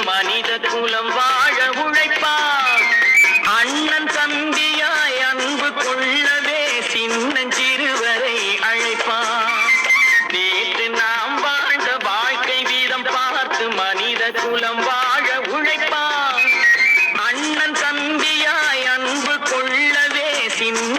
மனித குலம் வாழ உழைப்பான். அண்ணன் தம்பியாய் அன்பு கொள்ளவே சின்னஞ்சிறுவரை அழைப்பான். நேற்று நாம் வாழ்ந்த வாழ்க்கை வீதம் பார்த்து மனித குலம் வாழ உழைப்பான். அண்ணன் தம்பியாய் அன்பு கொள்ளவே சின்ன